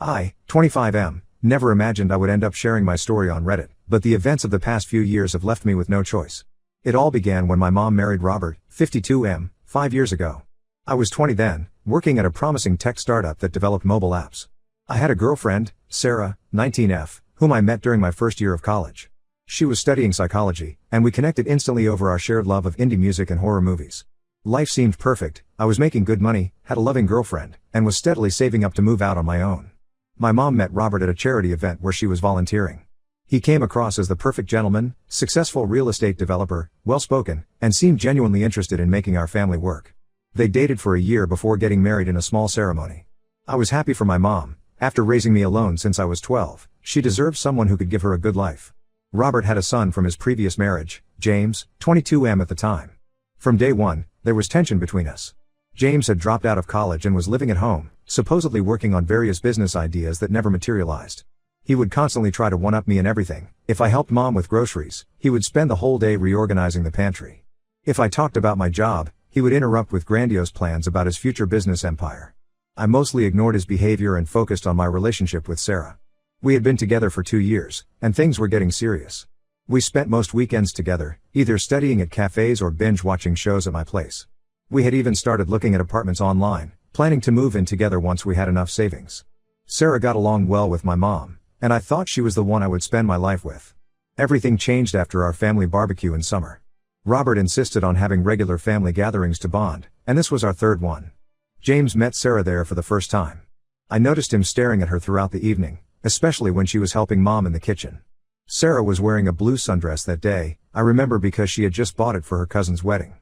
I, 25M, never imagined I would end up sharing my story on Reddit, but the events of the past few years have left me with no choice. It all began when my mom married Robert, 52M, 5 years ago. I was 20 then, working at a promising tech startup that developed mobile apps. I had a girlfriend, Sarah, 19F, whom I met during my first year of college. She was studying psychology, and we connected instantly over our shared love of indie music and horror movies. Life seemed perfect, I was making good money, had a loving girlfriend, and was steadily saving up to move out on my own. My mom met Robert at a charity event where she was volunteering. He came across as the perfect gentleman, successful real estate developer, well-spoken, and seemed genuinely interested in making our family work. They dated for a year before getting married in a small ceremony. I was happy for my mom. After raising me alone since I was 12, she deserved someone who could give her a good life. Robert had a son from his previous marriage, James, 22M at the time. From day one, there was tension between us. James had dropped out of college and was living at home, supposedly working on various business ideas that never materialized. He would constantly try to one-up me in everything. If I helped mom with groceries, he would spend the whole day reorganizing the pantry. If I talked about my job, he would interrupt with grandiose plans about his future business empire. I mostly ignored his behavior and focused on my relationship with Sarah. We had been together for 2 years, and things were getting serious. We spent most weekends together, either studying at cafes or binge-watching shows at my place. We had even started looking at apartments online, planning to move in together once we had enough savings. Sarah got along well with my mom, and I thought she was the one I would spend my life with. Everything changed after our family barbecue in summer. Robert insisted on having regular family gatherings to bond, and this was our third one. James met Sarah there for the first time. I noticed him staring at her throughout the evening, especially when she was helping mom in the kitchen. Sarah was wearing a blue sundress that day, I remember because she had just bought it for her cousin's wedding.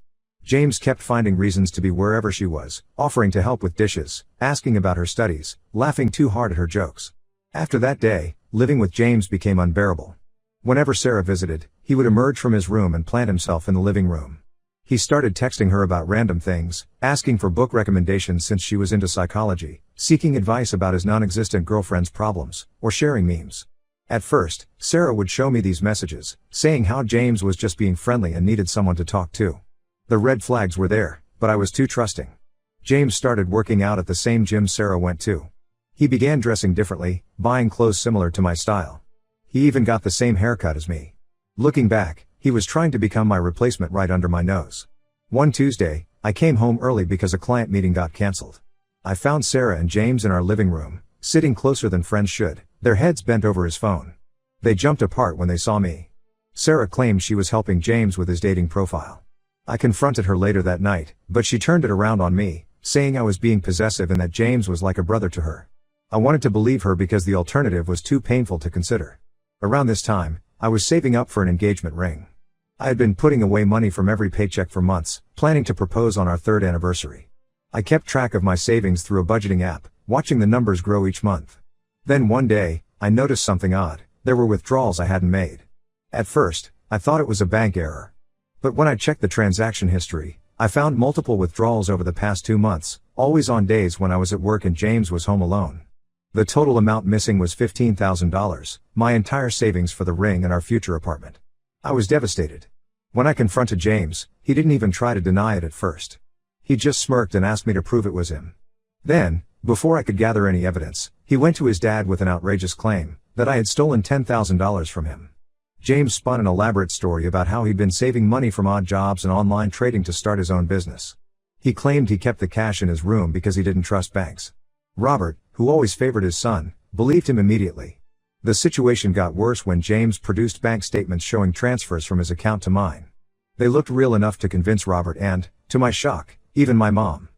James kept finding reasons to be wherever she was, offering to help with dishes, asking about her studies, laughing too hard at her jokes. After that day, living with James became unbearable. Whenever Sarah visited, he would emerge from his room and plant himself in the living room. He started texting her about random things, asking for book recommendations since she was into psychology, seeking advice about his non-existent girlfriend's problems, or sharing memes. At first, Sarah would show me these messages, saying how James was just being friendly and needed someone to talk to. The red flags were there, but I was too trusting. James started working out at the same gym Sarah went to. He began dressing differently, buying clothes similar to my style. He even got the same haircut as me. Looking back, he was trying to become my replacement right under my nose. One Tuesday, I came home early because a client meeting got cancelled. I found Sarah and James in our living room, sitting closer than friends should, their heads bent over his phone. They jumped apart when they saw me. Sarah claimed she was helping James with his dating profile. I confronted her later that night, but she turned it around on me, saying I was being possessive and that James was like a brother to her. I wanted to believe her because the alternative was too painful to consider. Around this time, I was saving up for an engagement ring. I had been putting away money from every paycheck for months, planning to propose on our 3rd anniversary. I kept track of my savings through a budgeting app, watching the numbers grow each month. Then one day, I noticed something odd. There were withdrawals I hadn't made. At first, I thought it was a bank error. But when I checked the transaction history, I found multiple withdrawals over the past 2 months, always on days when I was at work and James was home alone. The total amount missing was $15,000, my entire savings for the ring and our future apartment. I was devastated. When I confronted James, he didn't even try to deny it at first. He just smirked and asked me to prove it was him. Then, before I could gather any evidence, he went to his dad with an outrageous claim that I had stolen $10,000 from him. James spun an elaborate story about how he'd been saving money from odd jobs and online trading to start his own business. He claimed he kept the cash in his room because he didn't trust banks. Robert, who always favored his son, believed him immediately. The situation got worse when James produced bank statements showing transfers from his account to mine. They looked real enough to convince Robert and, to my shock, even my mom.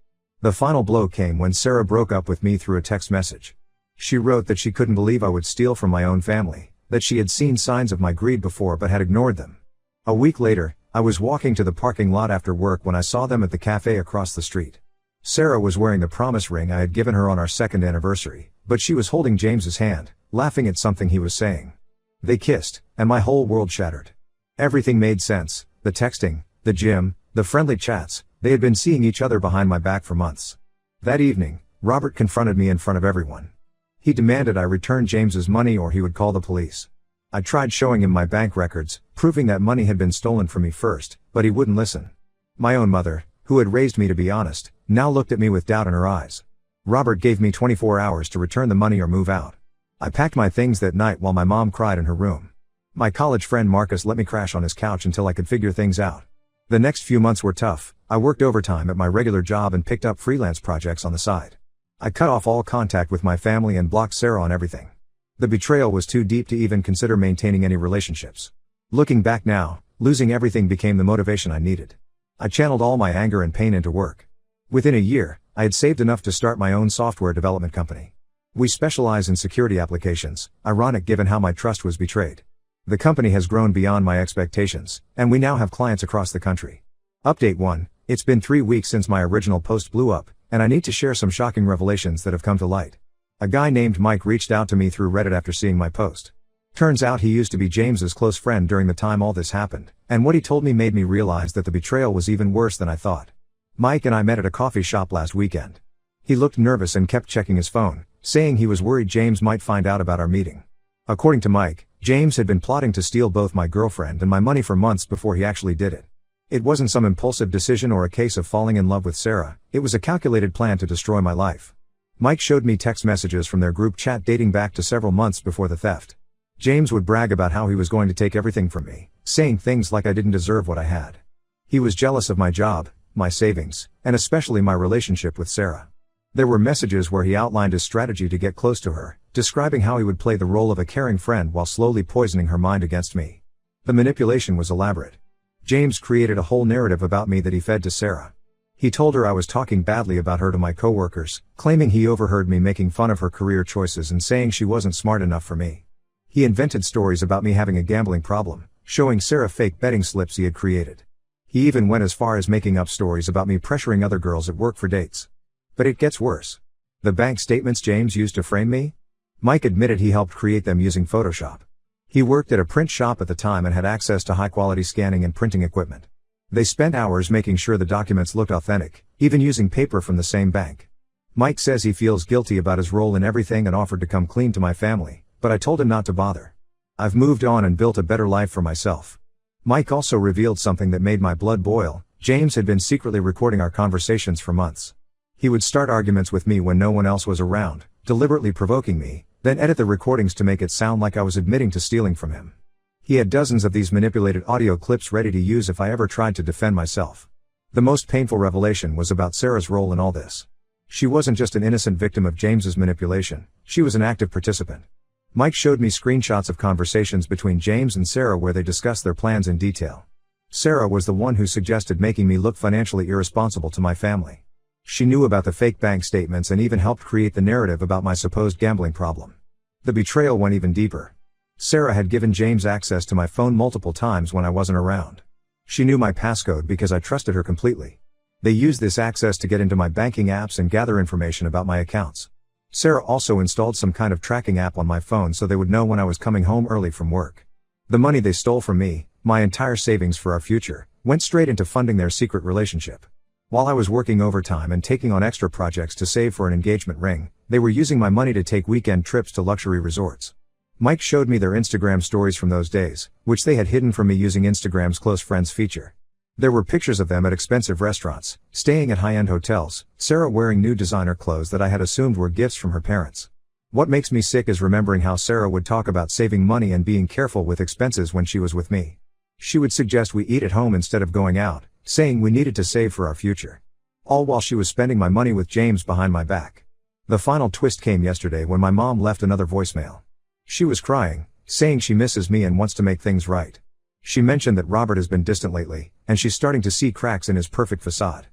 The final blow came when Sarah broke up with me through a text message. She wrote that she couldn't believe I would steal from my own family, that she had seen signs of my greed before but had ignored them. A week later, I was walking to the parking lot after work when I saw them at the cafe across the street. Sarah was wearing the promise ring I had given her on our 2nd anniversary, but she was holding James's hand, laughing at something he was saying. They kissed, and my whole world shattered. Everything made sense, the texting, the gym, the friendly chats. They had been seeing each other behind my back for months. That evening, Robert confronted me in front of everyone. He demanded I return James's money or he would call the police. I tried showing him my bank records, proving that money had been stolen from me first, but he wouldn't listen. My own mother, who had raised me to be honest, now looked at me with doubt in her eyes. Robert gave me 24 hours to return the money or move out. I packed my things that night while my mom cried in her room. My college friend Marcus let me crash on his couch until I could figure things out. The next few months were tough. I worked overtime at my regular job and picked up freelance projects on the side. I cut off all contact with my family and blocked Sarah on everything. The betrayal was too deep to even consider maintaining any relationships. Looking back now, losing everything became the motivation I needed. I channeled all my anger and pain into work. Within a year, I had saved enough to start my own software development company. We specialize in security applications, ironic given how my trust was betrayed. The company has grown beyond my expectations, and we now have clients across the country. Update 1, it's been 3 weeks since my original post blew up, and I need to share some shocking revelations that have come to light. A guy named Mike reached out to me through Reddit after seeing my post. Turns out he used to be James's close friend during the time all this happened, and what he told me made me realize that the betrayal was even worse than I thought. Mike and I met at a coffee shop last weekend. He looked nervous and kept checking his phone, saying he was worried James might find out about our meeting. According to Mike, James had been plotting to steal both my girlfriend and my money for months before he actually did it. It wasn't some impulsive decision or a case of falling in love with Sarah, it was a calculated plan to destroy my life. Mike showed me text messages from their group chat dating back to several months before the theft. James would brag about how he was going to take everything from me, saying things like I didn't deserve what I had. He was jealous of my job, my savings, and especially my relationship with Sarah. There were messages where he outlined his strategy to get close to her, describing how he would play the role of a caring friend while slowly poisoning her mind against me. The manipulation was elaborate. James created a whole narrative about me that he fed to Sarah. He told her I was talking badly about her to my coworkers, claiming he overheard me making fun of her career choices and saying she wasn't smart enough for me. He invented stories about me having a gambling problem, showing Sarah fake betting slips he had created. He even went as far as making up stories about me pressuring other girls at work for dates. But it gets worse. The bank statements James used to frame me? Mike admitted he helped create them using Photoshop. He worked at a print shop at the time and had access to high-quality scanning and printing equipment. They spent hours making sure the documents looked authentic, even using paper from the same bank. Mike says he feels guilty about his role in everything and offered to come clean to my family, but I told him not to bother. I've moved on and built a better life for myself. Mike also revealed something that made my blood boil. James had been secretly recording our conversations for months. He would start arguments with me when no one else was around, deliberately provoking me, then edit the recordings to make it sound like I was admitting to stealing from him. He had dozens of these manipulated audio clips ready to use if I ever tried to defend myself. The most painful revelation was about Sarah's role in all this. She wasn't just an innocent victim of James's manipulation, she was an active participant. Mike showed me screenshots of conversations between James and Sarah where they discussed their plans in detail. Sarah was the one who suggested making me look financially irresponsible to my family. She knew about the fake bank statements and even helped create the narrative about my supposed gambling problem. The betrayal went even deeper. Sarah had given James access to my phone multiple times when I wasn't around. She knew my passcode because I trusted her completely. They used this access to get into my banking apps and gather information about my accounts. Sarah also installed some kind of tracking app on my phone so they would know when I was coming home early from work. The money they stole from me, my entire savings for our future, went straight into funding their secret relationship. While I was working overtime and taking on extra projects to save for an engagement ring, they were using my money to take weekend trips to luxury resorts. Mike showed me their Instagram stories from those days, which they had hidden from me using Instagram's close friends feature. There were pictures of them at expensive restaurants, staying at high-end hotels, Sarah wearing new designer clothes that I had assumed were gifts from her parents. What makes me sick is remembering how Sarah would talk about saving money and being careful with expenses when she was with me. She would suggest we eat at home instead of going out, saying we needed to save for our future. All while she was spending my money with James behind my back. The final twist came yesterday when my mom left another voicemail. She was crying, saying she misses me and wants to make things right. She mentioned that Robert has been distant lately, and she's starting to see cracks in his perfect facade.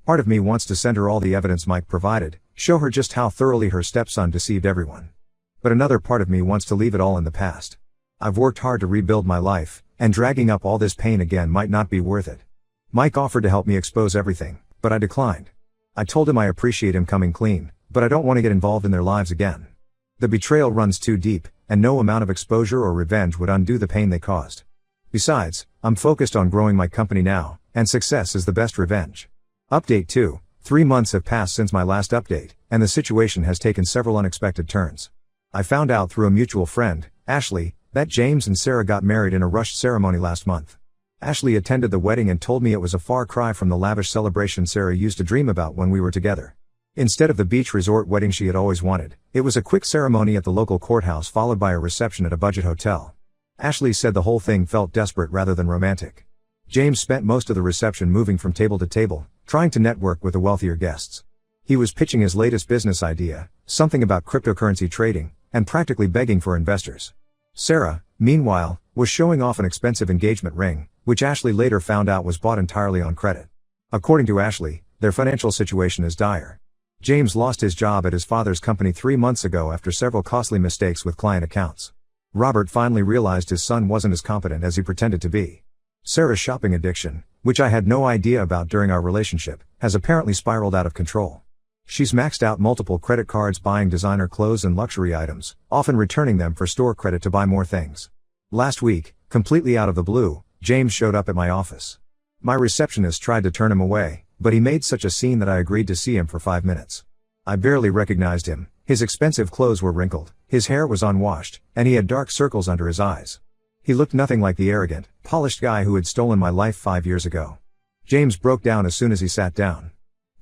Part of me wants to send her all the evidence Mike provided, show her just how thoroughly her stepson deceived everyone. But another part of me wants to leave it all in the past. I've worked hard to rebuild my life, and dragging up all this pain again might not be worth it. Mike offered to help me expose everything, but I declined. I told him I appreciate him coming clean, but I don't want to get involved in their lives again. The betrayal runs too deep, and no amount of exposure or revenge would undo the pain they caused. Besides, I'm focused on growing my company now, and success is the best revenge. Update 2. 3 months have passed since my last update, and the situation has taken several unexpected turns. I found out through a mutual friend, Ashley, that James and Sarah got married in a rushed ceremony last month. Ashley attended the wedding and told me it was a far cry from the lavish celebration Sarah used to dream about when we were together. Instead of the beach resort wedding she had always wanted, it was a quick ceremony at the local courthouse followed by a reception at a budget hotel. Ashley said the whole thing felt desperate rather than romantic. James spent most of the reception moving from table to table, trying to network with the wealthier guests. He was pitching his latest business idea, something about cryptocurrency trading, and practically begging for investors. Sarah, meanwhile, was showing off an expensive engagement ring, which Ashley later found out was bought entirely on credit. According to Ashley, their financial situation is dire. James lost his job at his father's company 3 months ago after several costly mistakes with client accounts. Robert finally realized his son wasn't as competent as he pretended to be. Sarah's shopping addiction, which I had no idea about during our relationship, has apparently spiraled out of control. She's maxed out multiple credit cards buying designer clothes and luxury items, often returning them for store credit to buy more things. Last week, completely out of the blue, James showed up at my office. My receptionist tried to turn him away, but he made such a scene that I agreed to see him for 5 minutes. I barely recognized him. His expensive clothes were wrinkled, his hair was unwashed, and he had dark circles under his eyes. He looked nothing like the arrogant, polished guy who had stolen my life 5 years ago. James broke down as soon as he sat down.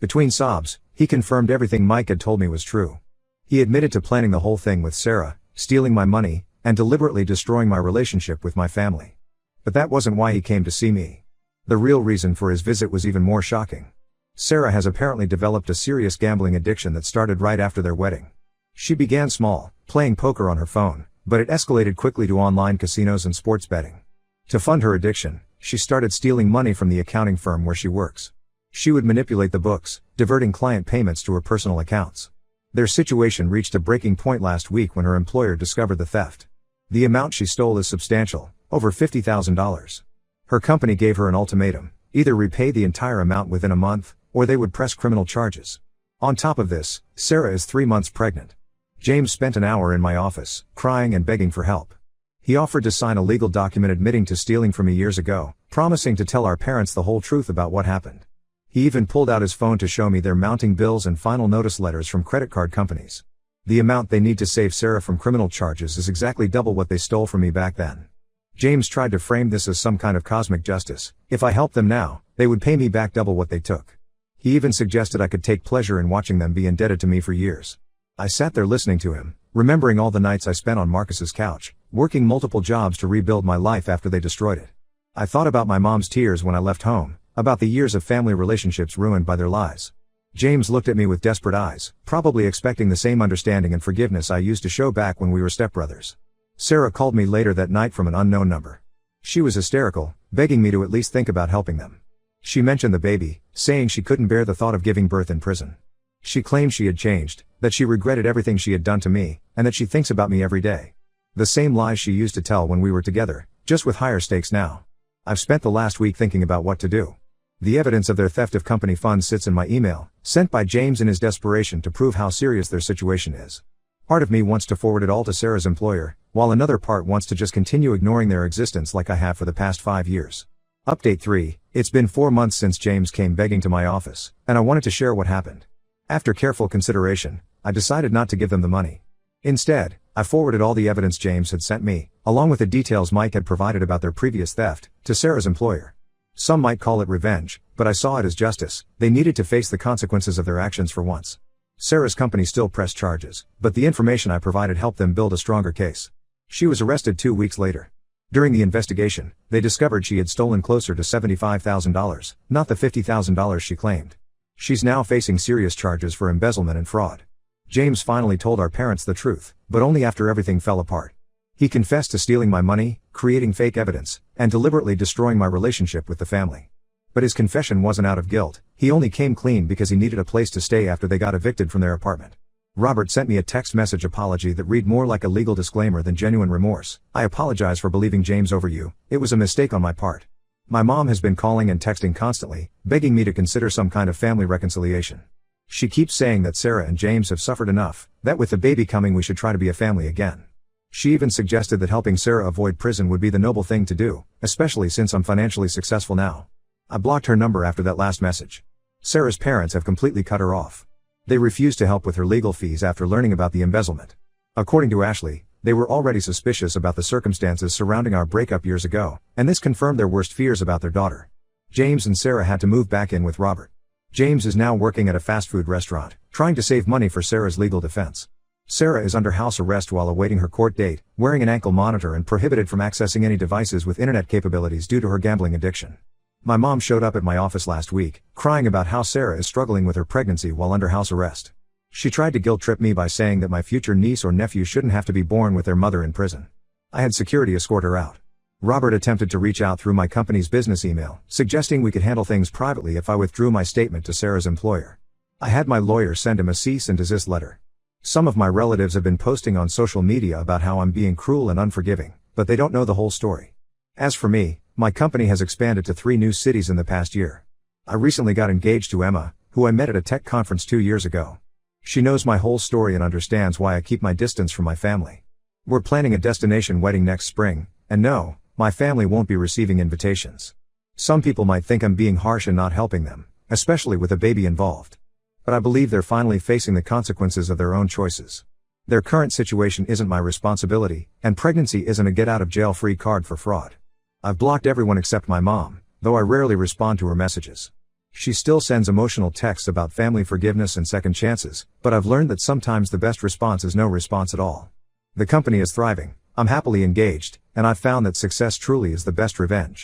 Between sobs, he confirmed everything Mike had told me was true. He admitted to planning the whole thing with Sarah, stealing my money, and deliberately destroying my relationship with my family. But that wasn't why he came to see me. The real reason for his visit was even more shocking. Sarah has apparently developed a serious gambling addiction that started right after their wedding. She began small, playing poker on her phone, but it escalated quickly to online casinos and sports betting. To fund her addiction, she started stealing money from the accounting firm where she works. She would manipulate the books, diverting client payments to her personal accounts. Their situation reached a breaking point last week when her employer discovered the theft. The amount she stole is substantial, over $50,000. Her company gave her an ultimatum: either repay the entire amount within a month, or they would press criminal charges. On top of this, Sarah is 3 months pregnant. James spent an hour in my office, crying and begging for help. He offered to sign a legal document admitting to stealing from me years ago, promising to tell our parents the whole truth about what happened. He even pulled out his phone to show me their mounting bills and final notice letters from credit card companies. The amount they need to save Sarah from criminal charges is exactly double what they stole from me back then. James tried to frame this as some kind of cosmic justice. If I helped them now, they would pay me back double what they took. He even suggested I could take pleasure in watching them be indebted to me for years. I sat there listening to him, remembering all the nights I spent on Marcus's couch, working multiple jobs to rebuild my life after they destroyed it. I thought about my mom's tears when I left home, about the years of family relationships ruined by their lies. James looked at me with desperate eyes, probably expecting the same understanding and forgiveness I used to show back when we were stepbrothers. Sarah called me later that night from an unknown number. She was hysterical, begging me to at least think about helping them. She mentioned the baby, saying she couldn't bear the thought of giving birth in prison. She claimed she had changed, that she regretted everything she had done to me, and that she thinks about me every day. The same lies she used to tell when we were together, just with higher stakes now. I've spent the last week thinking about what to do. The evidence of their theft of company funds sits in my email, sent by James in his desperation to prove how serious their situation is. Part of me wants to forward it all to Sarah's employer, while another part wants to just continue ignoring their existence like I have for the past 5 years. Update 3, it's been 4 months since James came begging to my office, and I wanted to share what happened. After careful consideration, I decided not to give them the money. Instead, I forwarded all the evidence James had sent me, along with the details Mike had provided about their previous theft, to Sarah's employer. Some might call it revenge, but I saw it as justice. They needed to face the consequences of their actions for once. Sarah's company still pressed charges, but the information I provided helped them build a stronger case. She was arrested 2 weeks later. During the investigation, they discovered she had stolen closer to $75,000, not the $50,000 she claimed. She's now facing serious charges for embezzlement and fraud. James finally told our parents the truth, but only after everything fell apart. He confessed to stealing my money, creating fake evidence, and deliberately destroying my relationship with the family. But his confession wasn't out of guilt. He only came clean because he needed a place to stay after they got evicted from their apartment. Robert sent me a text message apology that read more like a legal disclaimer than genuine remorse. I apologize for believing James over you. It was a mistake on my part. My mom has been calling and texting constantly, begging me to consider some kind of family reconciliation. She keeps saying that Sarah and James have suffered enough, that with the baby coming we should try to be a family again. She even suggested that helping Sarah avoid prison would be the noble thing to do, especially since I'm financially successful now. I blocked her number after that last message. Sarah's parents have completely cut her off. They refused to help with her legal fees after learning about the embezzlement. According to Ashley, they were already suspicious about the circumstances surrounding our breakup years ago, and this confirmed their worst fears about their daughter. James and Sarah had to move back in with Robert. James is now working at a fast food restaurant, trying to save money for Sarah's legal defense. Sarah is under house arrest while awaiting her court date, wearing an ankle monitor and prohibited from accessing any devices with internet capabilities due to her gambling addiction. My mom showed up at my office last week, crying about how Sarah is struggling with her pregnancy while under house arrest. She tried to guilt-trip me by saying that my future niece or nephew shouldn't have to be born with their mother in prison. I had security escort her out. Robert attempted to reach out through my company's business email, suggesting we could handle things privately if I withdrew my statement to Sarah's employer. I had my lawyer send him a cease and desist letter. Some of my relatives have been posting on social media about how I'm being cruel and unforgiving, but they don't know the whole story. As for me, my company has expanded to 3 new cities in the past year. I recently got engaged to Emma, who I met at a tech conference 2 years ago. She knows my whole story and understands why I keep my distance from my family. We're planning a destination wedding next spring, and no, my family won't be receiving invitations. Some people might think I'm being harsh and not helping them, especially with a baby involved. But I believe they're finally facing the consequences of their own choices. Their current situation isn't my responsibility, and pregnancy isn't a get-out-of-jail-free card for fraud. I've blocked everyone except my mom, though I rarely respond to her messages. She still sends emotional texts about family forgiveness and second chances, but I've learned that sometimes the best response is no response at all. The company is thriving, I'm happily engaged, and I've found that success truly is the best revenge.